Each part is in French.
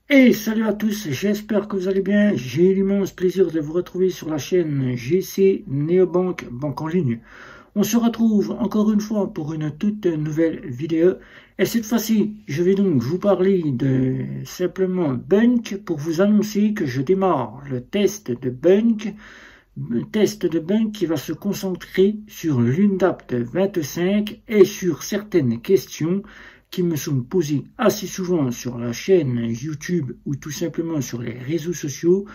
Et salut à tous, j'espère que vous allez bien. J'ai l'immense plaisir de vous retrouver sur la chaîne GC Neobank, banque en ligne. On se retrouve encore une fois pour une toute nouvelle vidéo. Et cette fois-ci, je vais donc vous parler de simplement Bunk pour vous annoncer que je démarre le test de Bunk. Un test de Bunk qui va se concentrer sur l'Undapt 25 et sur certaines questions qui me sont posées assez souvent sur la chaîne YouTube ou tout simplement sur les réseaux sociaux.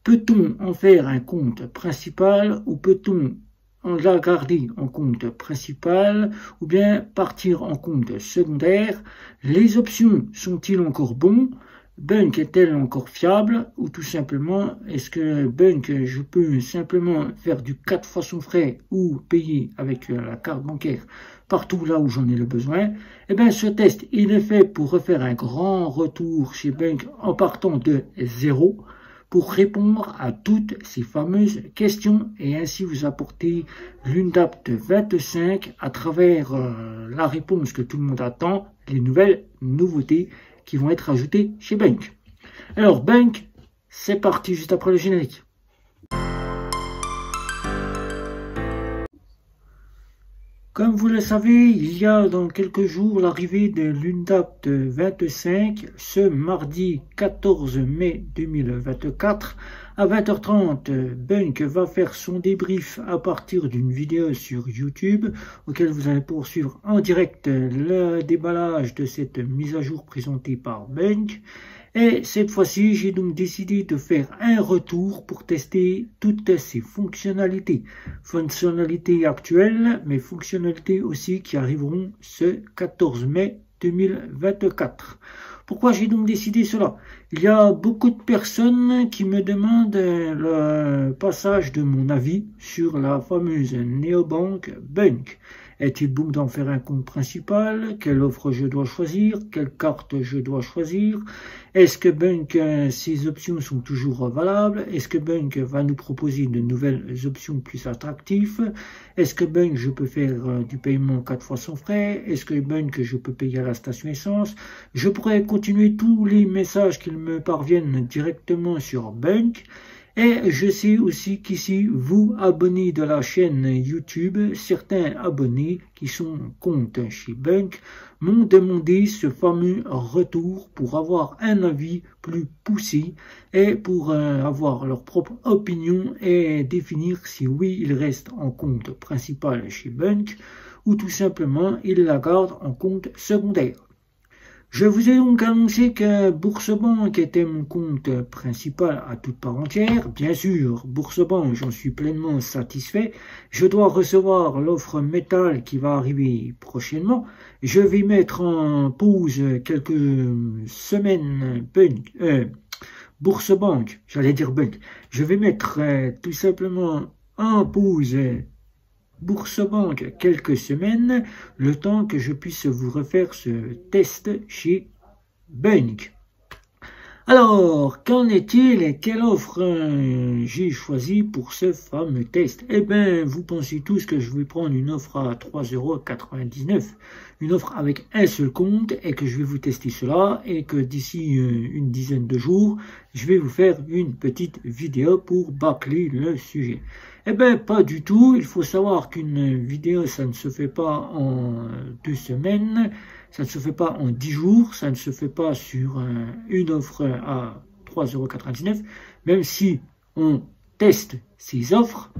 Peut-on en faire un compte principal ou peut-on la garder en compte principal ou bien partir en compte secondaire? Les options sont-ils encore bons? Bunk est-elle encore fiable ou tout simplement est-ce que Bunk je peux simplement faire du 4 fois son frais ou payer avec la carte bancaire partout là où j'en ai le besoin? Eh bien ce test il est fait pour refaire un grand retour chez Bunk en partant de zéro pour répondre à toutes ces fameuses questions et ainsi vous apporter l'Undapt 25 à travers la réponse que tout le monde attend, les nouvelles nouveautés qui vont être ajoutés chez Bunk. Alors Bunk, c'est parti juste après le générique. Comme vous le savez, il y a dans quelques jours l'arrivée de l'Undapt 25 ce mardi 14 mai 2024 à 20h30. Bunk va faire son débrief à partir d'une vidéo sur YouTube auquel vous allez poursuivre en direct le déballage de cette mise à jour présentée par Bunk. Et cette fois-ci, j'ai donc décidé de faire un retour pour tester toutes ces fonctionnalités. Fonctionnalités actuelles, mais fonctionnalités aussi qui arriveront ce 14 mai 2024. Pourquoi j'ai donc décidé cela? Il y a beaucoup de personnes qui me demandent le passage de mon avis sur la fameuse néobank Bunk. Est-il bon d'en faire un compte principal? Quelle offre je dois choisir? Quelle carte je dois choisir? Est-ce que Bunk, ces options sont toujours valables? Est-ce que Bunk va nous proposer de nouvelles options plus attractives? Est-ce que Bunk, je peux faire du paiement 4 fois sans frais? Est-ce que Bunk, je peux payer à la station essence? Je pourrais continuer tous les messages qui me parviennent directement sur Bunk. Et je sais aussi qu'ici, vous, abonnés de la chaîne YouTube, certains abonnés qui sont en compte chez Bunk, m'ont demandé ce fameux retour pour avoir un avis plus poussé et pour avoir leur propre opinion et définir si oui, ils restent en compte principal chez Bunk ou tout simplement ils la gardent en compte secondaire. Je vous ai donc annoncé que Bourse-Banque était mon compte principal à toute part entière. Bien sûr, Bourse-Banque, j'en suis pleinement satisfait. Je dois recevoir l'offre métal qui va arriver prochainement. Je vais mettre en pause quelques semaines Bourse-Banque, j'allais dire Bunk. Je vais mettre tout simplement en pause Bourse-Banque quelques semaines, le temps que je puisse vous refaire ce test chez Bunk. Alors, qu'en est-il et quelle offre j'ai choisi pour ce fameux test? Eh bien, vous pensez tous que je vais prendre une offre à 3,99 €, une offre avec un seul compte et que je vais vous tester cela et que d'ici une dizaine de jours, je vais vous faire une petite vidéo pour bâcler le sujet. Eh bien, pas du tout. Il faut savoir qu'une vidéo, ça ne se fait pas en 2 semaines. Ça ne se fait pas en 10 jours, ça ne se fait pas sur une offre à 3,99 €. Même si on teste ces offres,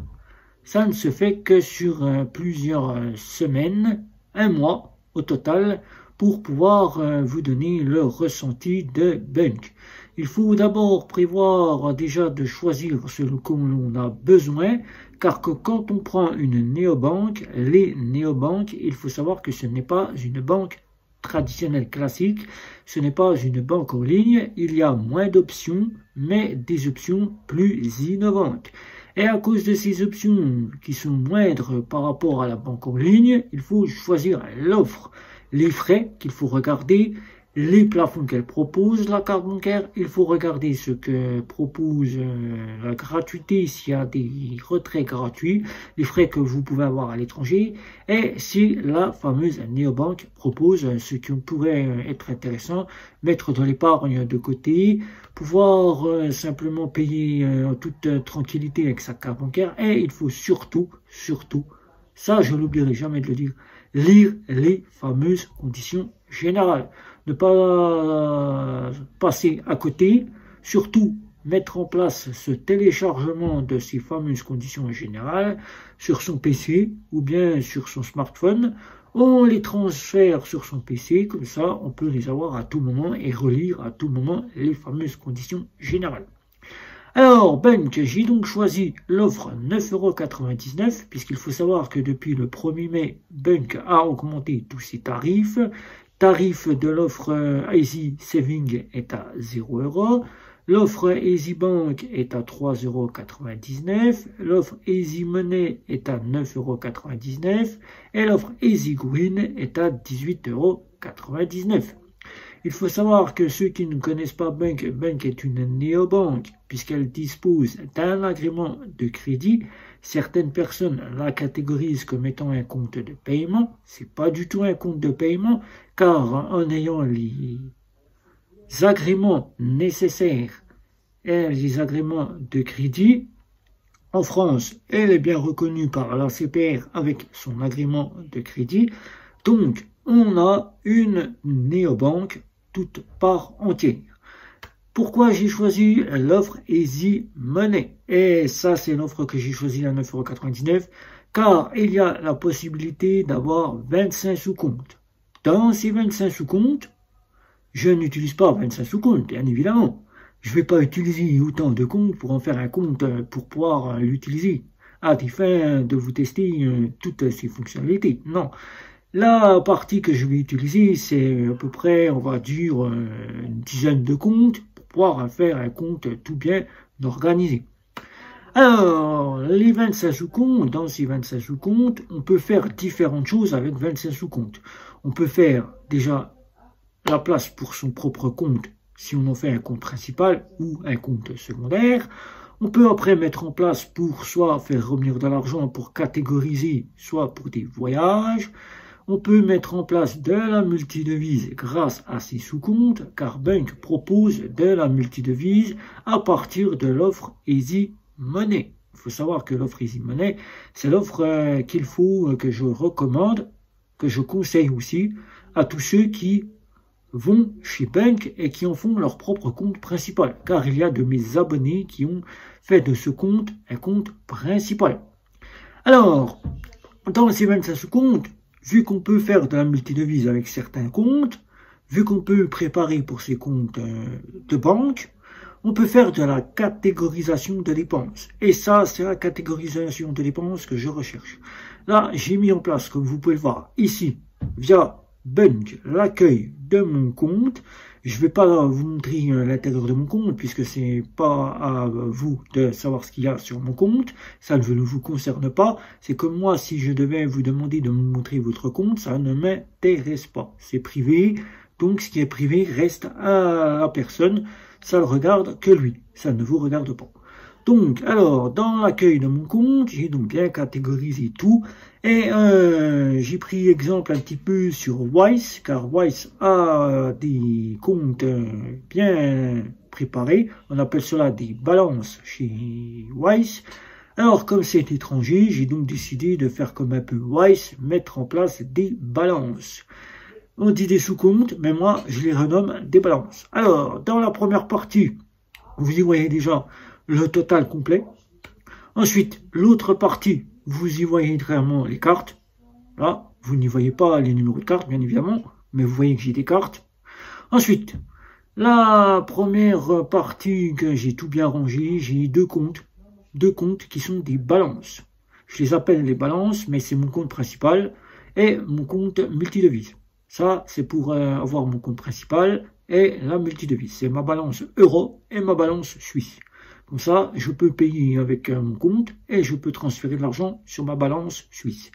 ça ne se fait que sur plusieurs semaines, un mois au total, pour pouvoir vous donner le ressenti de Bunk. Il faut d'abord prévoir déjà de choisir ce que l'on a besoin, car que quand on prend une néobanque, les néobanques, il faut savoir que ce n'est pas une banque traditionnelle classique, ce n'est pas une banque en ligne, il y a moins d'options, mais des options plus innovantes. Et à cause de ces options qui sont moindres par rapport à la banque en ligne, il faut choisir l'offre, les frais qu'il faut regarder, les plafonds qu'elle propose, la carte bancaire. Il faut regarder ce que propose la gratuité, s'il y a des retraits gratuits, les frais que vous pouvez avoir à l'étranger, et si la fameuse néobanque propose ce qui pourrait être intéressant, mettre de l'épargne de côté, pouvoir simplement payer en toute tranquillité avec sa carte bancaire. Et il faut surtout, ça je n'oublierai jamais de le dire, lire les fameuses conditions générales. Ne pas passer à côté, surtout mettre en place ce téléchargement de ces fameuses conditions générales sur son PC ou bien sur son smartphone. On les transfère sur son PC, comme ça on peut les avoir à tout moment et relire à tout moment les fameuses conditions générales. Alors, Bunk, j'ai donc choisi l'offre 9,99 €, puisqu'il faut savoir que depuis le 1er mai, Bunk a augmenté tous ses tarifs. Tarif de l'offre Easy Saving est à 0 €. L'offre Easy Bank est à 3,99 €. L'offre Easy Money est à 9,99 € et l'offre Easy Green est à 18,99 €. Il faut savoir que ceux qui ne connaissent pas Bunk est une néobanque puisqu'elle dispose d'un agrément de crédit. Certaines personnes la catégorisent comme étant un compte de paiement. C'est pas du tout un compte de paiement car en ayant les agréments nécessaires et les agréments de crédit, en France, elle est bien reconnue par la CPR avec son agrément de crédit. Donc, on a une néobanque toute part entière. Pourquoi j'ai choisi l'offre Easy Money? Et ça, c'est l'offre que j'ai choisie à 9,99 €, car il y a la possibilité d'avoir 25 sous-comptes. Dans ces 25 sous-comptes, je n'utilise pas 25 sous-comptes, bien évidemment. Je ne vais pas utiliser autant de comptes pour en faire un compte pour pouvoir l'utiliser à des fins de vous tester toutes ces fonctionnalités. Non. La partie que je vais utiliser, c'est à peu près, on va dire, une dizaine de comptes pour pouvoir faire un compte tout bien organisé. Alors, les 25 sous-comptes, dans ces 25 sous-comptes, on peut faire différentes choses avec 25 sous-comptes. On peut faire déjà la place pour son propre compte, si on en fait un compte principal ou un compte secondaire. On peut après mettre en place pour soit faire revenir de l'argent pour catégoriser, soit pour des voyages. On peut mettre en place de la multidevise grâce à ces sous-comptes, car Bunk propose de la multidevise à partir de l'offre Easy Money. Il faut savoir que l'offre Easy Money, c'est l'offre que je recommande, que je conseille aussi à tous ceux qui vont chez Bunk et qui en font leur propre compte principal, car il y a de mes abonnés qui ont fait de ce compte un compte principal. Alors, dans ces 25 sous-comptes, vu qu'on peut faire de la multidevise avec certains comptes, vu qu'on peut préparer pour ces comptes de banque, on peut faire de la catégorisation de dépenses. Et ça, c'est la catégorisation de dépenses que je recherche. Là, j'ai mis en place, comme vous pouvez le voir ici, via Bunk, l'accueil de mon compte. Je ne vais pas vous montrer l'intérieur de mon compte puisque c'est pas à vous de savoir ce qu'il y a sur mon compte. Ça ne vous concerne pas. C'est comme moi, si je devais vous demander de me montrer votre compte, ça ne m'intéresse pas. C'est privé. Donc, ce qui est privé reste à la personne. Ça ne regarde que lui. Ça ne vous regarde pas. Donc, alors, dans l'accueil de mon compte, j'ai donc bien catégorisé tout. Et j'ai pris exemple un petit peu sur Wise, car Wise a des comptes bien préparés. On appelle cela des balances chez Wise. Alors, comme c'est étranger, j'ai donc décidé de faire comme un peu Wise, mettre en place des balances. On dit des sous-comptes, mais moi, je les renomme des balances. Alors, dans la première partie, vous y voyez déjà le total complet. Ensuite, l'autre partie, vous y voyez clairement les cartes. Là, vous n'y voyez pas les numéros de cartes, bien évidemment, mais vous voyez que j'ai des cartes. Ensuite, la première partie que j'ai tout bien rangé, j'ai deux comptes qui sont des balances. Je les appelle les balances, mais c'est mon compte principal et mon compte multidevise. Ça, c'est pour avoir mon compte principal et la multidevise. C'est ma balance euro et ma balance suisse. Comme ça, je peux payer avec mon compte et je peux transférer de l'argent sur ma balance suisse.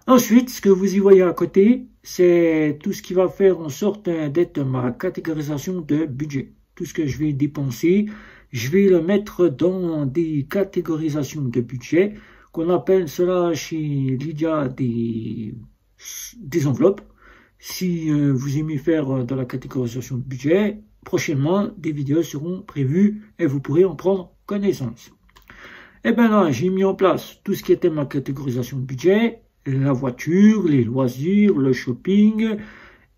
Ensuite, ce que vous y voyez à côté, c'est tout ce qui va faire en sorte d'être ma catégorisation de budget. Tout ce que je vais dépenser, je vais le mettre dans des catégorisations de budget, qu'on appelle cela chez Lydia des enveloppes. Si vous aimez faire de la catégorisation de budget, prochainement, des vidéos seront prévues et vous pourrez en prendre connaissance. Et bien là, j'ai mis en place tout ce qui était ma catégorisation de budget, la voiture, les loisirs, le shopping,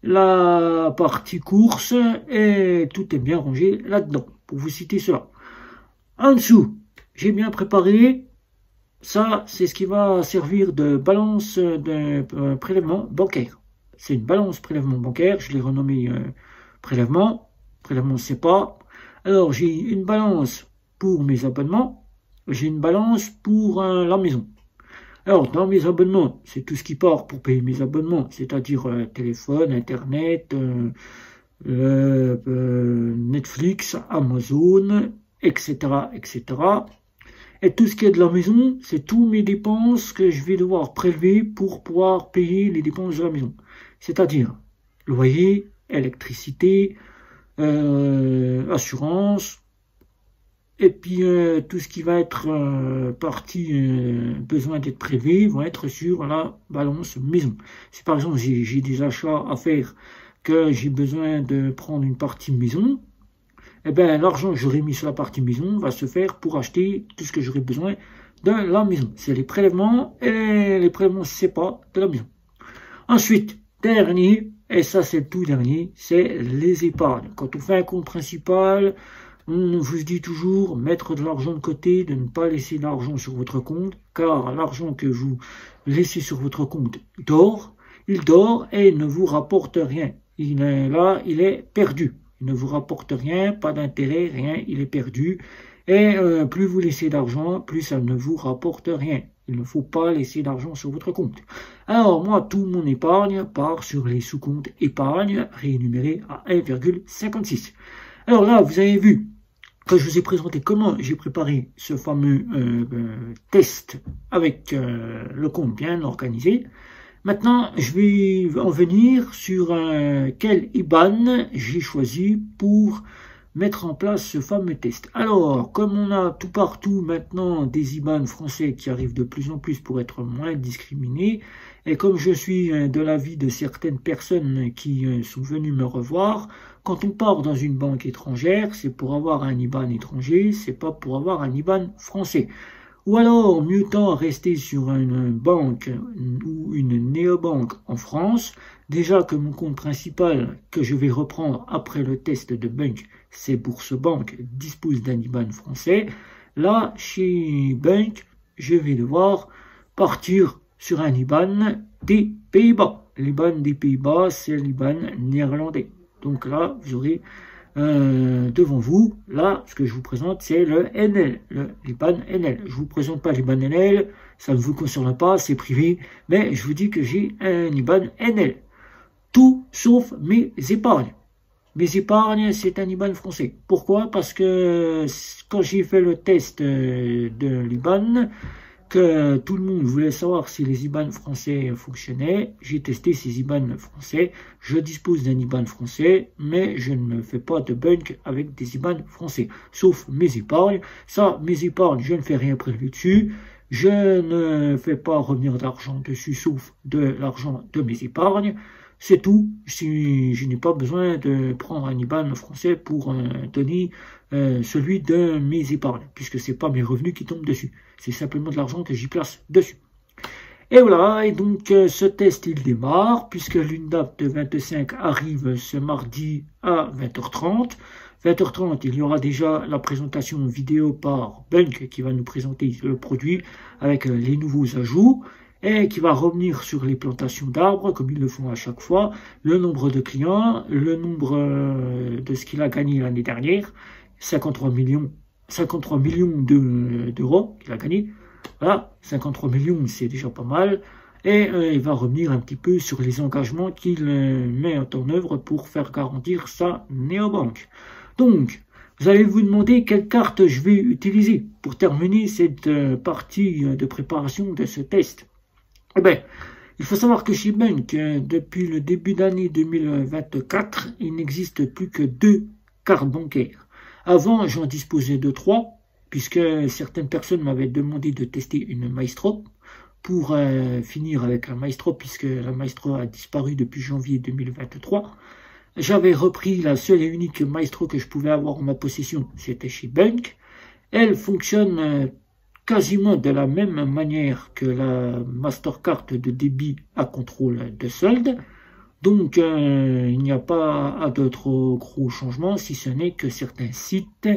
la partie course, et tout est bien rangé là-dedans, pour vous citer cela. En dessous, j'ai bien préparé, ça c'est ce qui va servir de balance de prélèvement bancaire. C'est une balance prélèvement bancaire, je l'ai renommé prélèvement c'est pas. Alors j'ai une balance pour mes abonnements, j'ai une balance pour la maison. Alors, dans mes abonnements, c'est tout ce qui part pour payer mes abonnements, c'est-à-dire téléphone, Internet, Netflix, Amazon, etc., etc. Et tout ce qui est de la maison, c'est tous mes dépenses que je vais devoir prélever pour pouvoir payer les dépenses de la maison. C'est-à-dire loyer, électricité, assurance, et puis tout ce qui va être besoin d'être prélevé vont être sur la balance maison. Si par exemple j'ai des achats à faire que j'ai besoin de prendre une partie maison, eh bien l'argent que j'aurais mis sur la partie maison va se faire pour acheter tout ce que j'aurais besoin de la maison. C'est les prélèvements et les prélèvements séparés de la maison. Ensuite, dernier, et ça c'est le tout dernier, c'est les épargnes. Quand on fait un compte principal, on vous dit toujours mettre de l'argent de côté, de ne pas laisser l'argent sur votre compte, car l'argent que vous laissez sur votre compte dort, il dort et ne vous rapporte rien. Il est là, il est perdu. Il ne vous rapporte rien, pas d'intérêt, rien, il est perdu. Et plus vous laissez d'argent, plus ça ne vous rapporte rien. Il ne faut pas laisser d'argent sur votre compte. Alors moi, tout mon épargne part sur les sous-comptes épargne réénumérés à 1,56. Alors là, vous avez vu que je vous ai présenté comment j'ai préparé ce fameux test avec le compte bien organisé. Maintenant, je vais en venir sur quel IBAN j'ai choisi pour mettre en place ce fameux test. Alors, comme on a tout partout maintenant des IBAN français qui arrivent de plus en plus pour être moins discriminés, et comme je suis de l'avis de certaines personnes qui sont venues me revoir, quand on part dans une banque étrangère, c'est pour avoir un IBAN étranger, c'est pas pour avoir un IBAN français. Ou alors, mieux tant rester sur une banque ou une néobanque en France, déjà que mon compte principal que je vais reprendre après le test de Bunk, c'est Bourse-Banque, dispose d'un IBAN français. Là, chez Bunk, je vais devoir partir sur un IBAN des Pays-Bas. L'IBAN des Pays-Bas, c'est l'IBAN néerlandais. Donc là, vous aurez devant vous, là, ce que je vous présente, c'est le NL, l'IBAN NL. Je ne vous présente pas l'IBAN NL, ça ne vous concerne pas, c'est privé, mais je vous dis que j'ai un IBAN NL. Tout sauf mes épargnes. Mes épargnes, c'est un IBAN français. Pourquoi? Parce que quand j'ai fait le test de l'IBAN, que tout le monde voulait savoir si les IBAN français fonctionnaient, j'ai testé ces IBAN français. Je dispose d'un IBAN français, mais je ne fais pas de Bunk avec des IBAN français, sauf mes épargnes. Ça, mes épargnes, je ne fais rien prélever dessus. Je ne fais pas revenir d'argent dessus, sauf de l'argent de mes épargnes. C'est tout. Je n'ai pas besoin de prendre un IBAN français pour donner celui de mes épargnes, puisque c'est pas mes revenus qui tombent dessus. C'est simplement de l'argent que j'y place dessus. Et voilà, et donc ce test il démarre, puisque l'UNDAP de 25 arrive ce mardi à 20h30. 20h30, il y aura déjà la présentation vidéo par Bunk qui va nous présenter le produit avec les nouveaux ajouts, et qui va revenir sur les plantations d'arbres, comme ils le font à chaque fois, le nombre de clients, le nombre de ce qu'il a gagné l'année dernière, 53 millions d'euros qu'il a gagné. Voilà, 53 millions, c'est déjà pas mal. Et il va revenir un petit peu sur les engagements qu'il met en œuvre pour faire garantir sa néobanque. Donc, vous allez vous demander quelle carte je vais utiliser pour terminer cette partie de préparation de ce test. Eh bien, Il faut savoir que chez Bank, depuis le début d'année 2024, il n'existe plus que 2 cartes bancaires. Avant, j'en disposais de 3, puisque certaines personnes m'avaient demandé de tester une Maestro pour finir avec la Maestro, puisque la Maestro a disparu depuis janvier 2023. J'avais repris la seule et unique Maestro que je pouvais avoir en ma possession, c'était chez Bank. Elle fonctionne quasiment de la même manière que la Mastercard de débit à contrôle de solde. Donc, il n'y a pas d'autres gros changements, si ce n'est que certains sites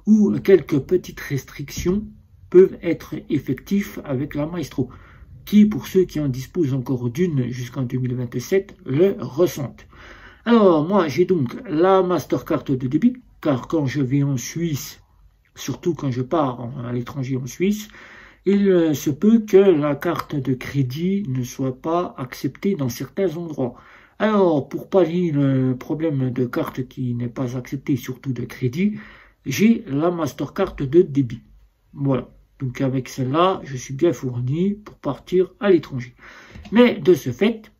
ou quelques petites restrictions peuvent être effectifs avec la Maestro, qui, pour ceux qui en disposent encore d'une jusqu'en 2027, le ressentent. Alors, moi, j'ai donc la Mastercard de débit, car quand je vais en Suisse, surtout quand je pars à l'étranger en Suisse, il se peut que la carte de crédit ne soit pas acceptée dans certains endroits. Alors, pour pallier le problème de carte qui n'est pas acceptée, surtout de crédit, j'ai la Mastercard de débit. Voilà. Donc avec celle-là, je suis bien fourni pour partir à l'étranger. Mais de ce fait,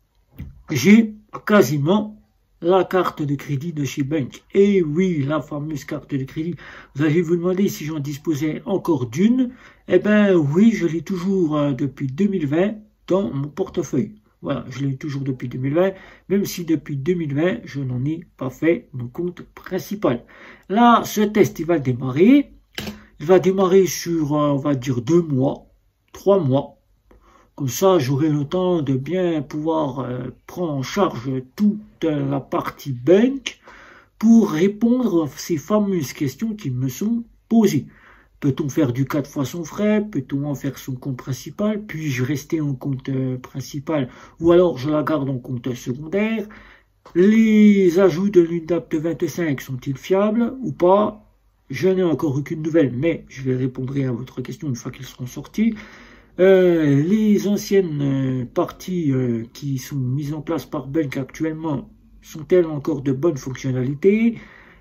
j'ai quasiment la carte de crédit de chez Bank. Et oui, la fameuse carte de crédit. Vous allez vous demander si j'en disposais encore d'une. Eh bien oui, je l'ai toujours depuis 2020 dans mon portefeuille. Voilà, je l'ai toujours depuis 2020, même si depuis 2020, je n'en ai pas fait mon compte principal. Là, ce test, il va démarrer. Il va démarrer sur, on va dire, 2 mois, 3 mois. Comme ça, j'aurai le temps de bien pouvoir prendre en charge toute la partie Bank pour répondre à ces fameuses questions qui me sont posées. Peut-on faire du 4 fois son frais? Peut-on en faire son compte principal? Puis-je rester en compte principal? Ou alors je la garde en compte secondaire? Les ajouts de l'UNDAP de 25 sont-ils fiables ou pas? Je n'ai encore aucune nouvelle, mais je répondrai à votre question une fois qu'ils seront sortis. Les anciennes parties qui sont mises en place par Bank actuellement, sont-elles encore de bonnes fonctionnalités?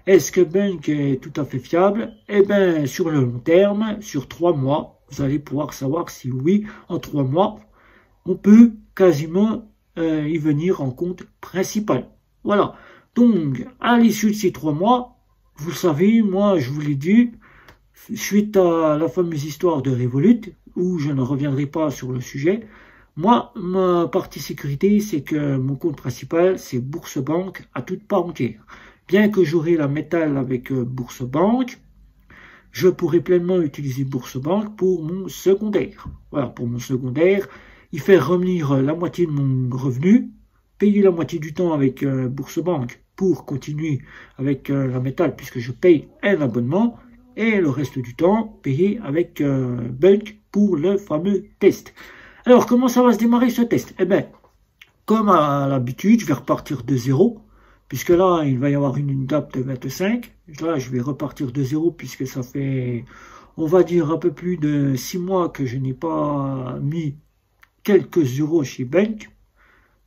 Est-ce que Bank est tout à fait fiable? Eh bien, sur le long terme, sur 3 mois, vous allez pouvoir savoir si oui, en 3 mois, on peut quasiment y venir en compte principal. Voilà. Donc, à l'issue de ces 3 mois, vous savez, moi, je vous l'ai dit, suite à la fameuse histoire de Revolut, où je ne reviendrai pas sur le sujet, moi, ma partie sécurité, c'est que mon compte principal, c'est Bourse-Banque à toute part entière. Bien que j'aurai la métal avec Bourse-Banque, je pourrai pleinement utiliser Bourse-Banque pour mon secondaire. Voilà, pour mon secondaire, y faire revenir la moitié de mon revenu, payer la moitié du temps avec Bourse-Banque pour continuer avec la métal, puisque je paye un abonnement, et le reste du temps, payer avec Bank pour le fameux test. Alors, comment ça va se démarrer ce test? Eh bien, comme à l'habitude, je vais repartir de 0, puisque là, il va y avoir une UNDAP de 25. Là, je vais repartir de 0, puisque ça fait, on va dire, un peu plus de 6 mois que je n'ai pas mis quelques euros chez Bank,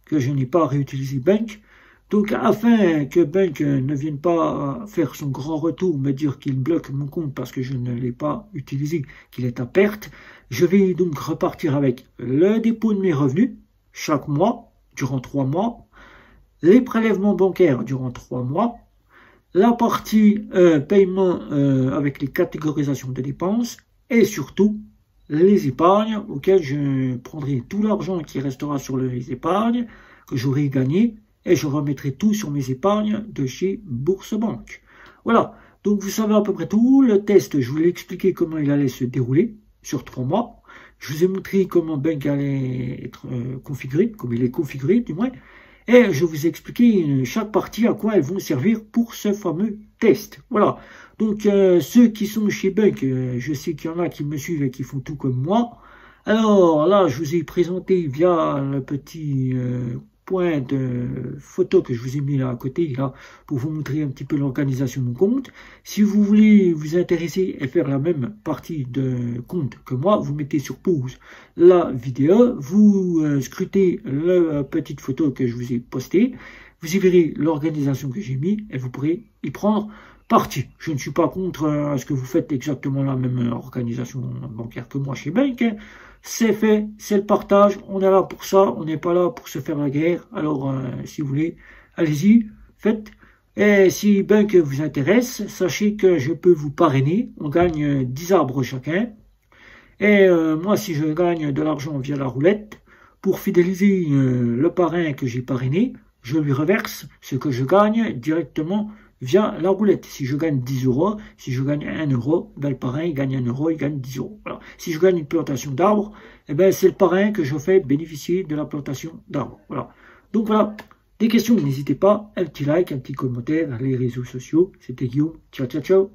que je n'ai pas réutilisé Bank. Donc, afin que Bank ne vienne pas faire son grand retour, me dire qu'il bloque mon compte parce que je ne l'ai pas utilisé, qu'il est à perte, je vais donc repartir avec le dépôt de mes revenus chaque mois, durant 3 mois, les prélèvements bancaires durant 3 mois, la partie paiement avec les catégorisations de dépenses et surtout les épargnes auxquelles je prendrai tout l'argent qui restera sur les épargnes que j'aurai gagné et je remettrai tout sur mes épargnes de chez Bourse-Banque. Voilà, donc vous savez à peu près tout. Le test, je vous l'ai expliqué comment il allait se dérouler sur 3 mois. Je vous ai montré comment Bank allait être configuré, comme il est configuré du moins. Et je vous ai expliqué chaque partie à quoi elles vont servir pour ce fameux test. Voilà, donc ceux qui sont chez Bank, je sais qu'il y en a qui me suivent et qui font tout comme moi. Alors là, je vous ai présenté via le petit point de photo que je vous ai mis là à côté, là, pour vous montrer un petit peu l'organisation de mon compte. Si vous voulez vous intéresser et faire la même partie de compte que moi, vous mettez sur pause la vidéo, vous scrutez la petite photo que je vous ai postée, vous y verrez l'organisation que j'ai mis et vous pourrez y prendre partie. Je ne suis pas contre ce que vous faites exactement la même organisation bancaire que moi chez Bank, hein. c'est fait, c'est le partage, on est là pour ça, on n'est pas là pour se faire la guerre. Alors, si vous voulez, allez-y, faites. Et si Bunk vous intéresse, sachez que je peux vous parrainer. On gagne 10 arbres chacun. Et moi, si je gagne de l'argent via la roulette, pour fidéliser le parrain que j'ai parrainé, je lui reverse ce que je gagne directement via la roulette. Si je gagne 10 euros, si je gagne 1 euro, ben le parrain il gagne 1 euro, il gagne 10 euros. Voilà. Si je gagne une plantation d'arbres, eh ben c'est le parrain que je fais bénéficier de la plantation d'arbres. Voilà. Donc voilà, des questions, n'hésitez pas, un petit like, un petit commentaire, les réseaux sociaux. C'était Guillaume, ciao ciao ciao.